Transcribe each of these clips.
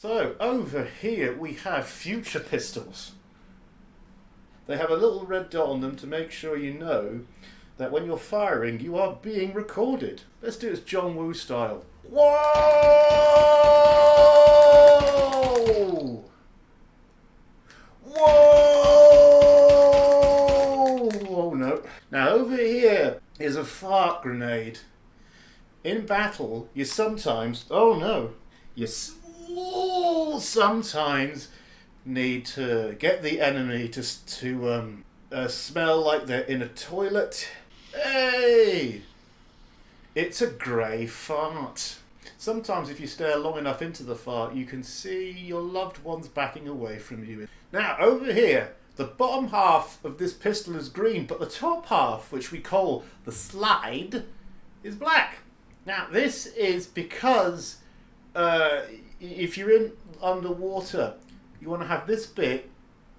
So over here we have future pistols. They have a little red dot on them to make sure you know that when you're firing you are being recorded. Let's do it John Woo style. Whoa! Whoa! Oh no. Now over here is a fart grenade. In battle you sometimes, oh no, you sometimes need to get the enemy to smell like they're in a toilet. Hey! It's a grey fart. Sometimes if you stare long enough into the fart, you can see your loved ones backing away from you. Now over here, the bottom half of this pistol is green, but the top half, which we call the slide, is black. Now this is because if you're in underwater, you want to have this bit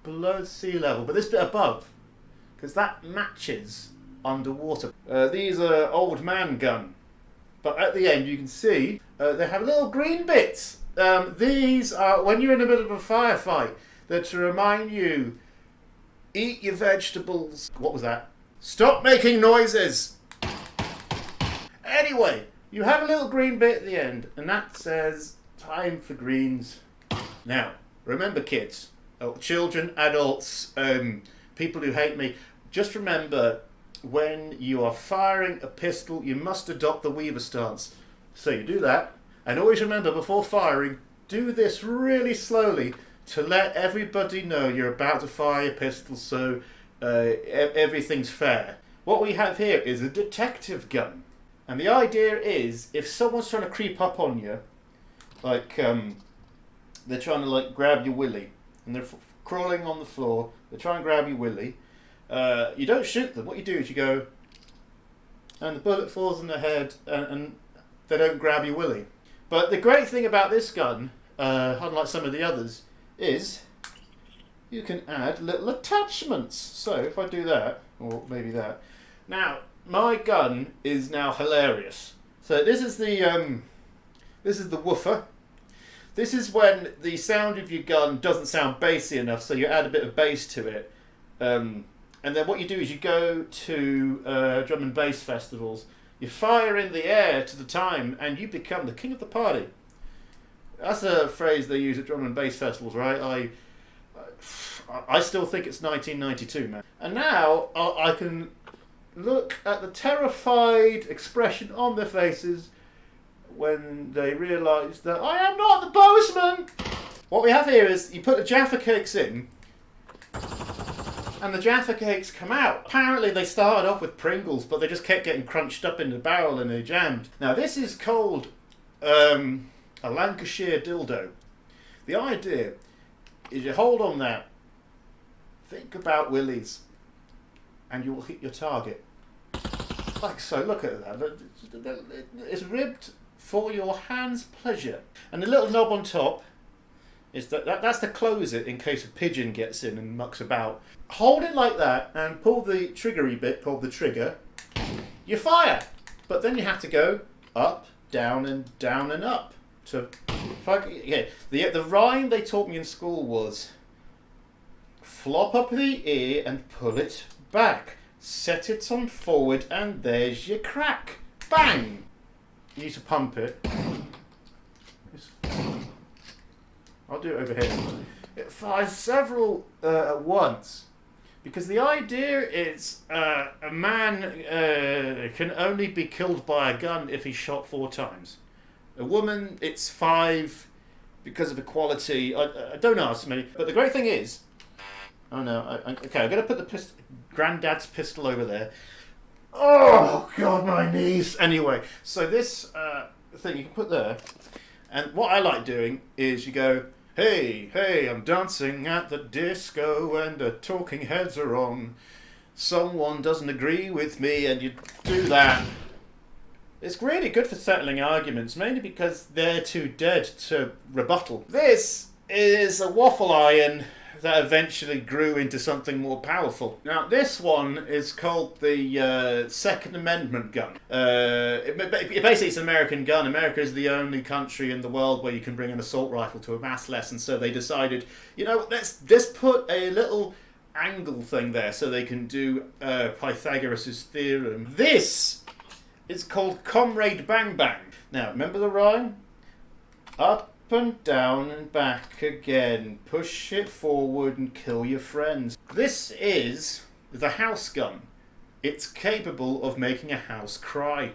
below sea level, but this bit above, because that matches underwater. These are old man gun, but at the end you can see they have little green bits. These are when you're in the middle of a firefight. They're to remind you, eat your vegetables. What was that? Stop making noises. Anyway, you have a little green bit at the end, and that says time for greens. Now, remember kids, children, adults, people who hate me, just remember when you are firing a pistol, you must adopt the Weaver stance. So you do that, and always remember before firing, do this really slowly to let everybody know you're about to fire your pistol so everything's fair. What we have here is a detective gun. And the idea is, if someone's trying to creep up on you, like they're trying to like grab your willy, and they're crawling on the floor, they try and grab your willy, you don't shoot them. What you do is you go, and the bullet falls in their head, and they don't grab your willy. But the great thing about this gun, unlike some of the others, is you can add little attachments. So if I do that, or maybe that, now my gun is now hilarious. So this is the woofer. This is when the sound of your gun doesn't sound bassy enough, so you add a bit of bass to it. And then what you do is you go to drum and bass festivals, you fire in the air to the time, and you become the king of the party. That's a phrase they use at drum and bass festivals, right? I still think it's 1992, man. And now I can look at the terrified expression on their faces when they realise that I am not the postman. What we have here is you put the Jaffa cakes in, and the Jaffa cakes come out. Apparently they started off with Pringles, but they just kept getting crunched up in the barrel and they jammed. Now this is called a Lancashire dildo. The idea is you hold on that, think about willies, and you will hit your target. Like so, look at that. It's ribbed for your hand's pleasure. And the little knob on top is that's to close it in case a pigeon gets in and mucks about. Hold it like that and pull the triggery bit called the trigger. You fire, but then you have to go up, down and up. The rhyme they taught me in school was flop up the ear and pull it back. Set it on forward and there's your crack. Bang! You need to pump it. I'll do it over here. It fires several at once. Because the idea is a man can only be killed by a gun if he's shot 4 times. A woman, it's 5 because of equality. I don't ask me. But the great thing is, oh no, okay, I'm going to put the granddad's pistol over there. Oh God, my knees. Anyway, so this thing you can put there, and what I like doing is you go, hey, I'm dancing at the disco and the talking heads are on. Someone doesn't agree with me, and you do that. It's really good for settling arguments, mainly because they're too dead to rebuttal. This is a waffle iron that eventually grew into something more powerful. Now, this one is called the Second Amendment gun. Basically, it's an American gun. America is the only country in the world where you can bring an assault rifle to a mass lesson, so they decided, let's just put a little angle thing there so they can do Pythagoras' theorem. This is called Comrade Bang Bang. Now, remember the rhyme? Up and down and back again. Push it forward and kill your friends. This is the house gun. It's capable of making a house cry.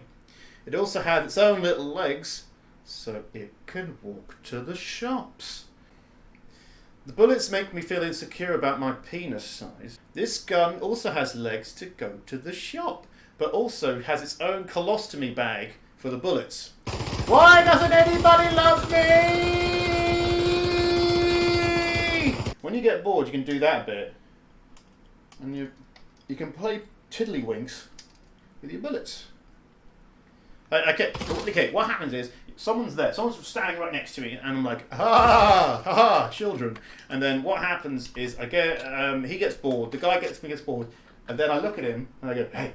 It also has its own little legs, so it can walk to the shops. The bullets make me feel insecure about my penis size. This gun also has legs to go to the shop, but also has its own colostomy bag for the bullets. Why doesn't anybody love me? When you get bored, you can do that bit. And you can play tiddlywinks with your bullets. Okay, what happens is, someone's standing right next to me, and I'm like, children. And then what happens is, he gets bored, the guy gets bored, and then I look at him, and I go, hey.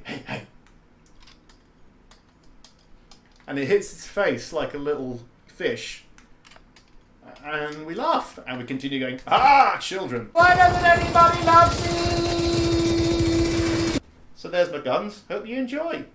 And it hits his face like a little fish. And we laugh, and we continue going, children. Why doesn't anybody love me? So there's my guns. Hope you enjoy.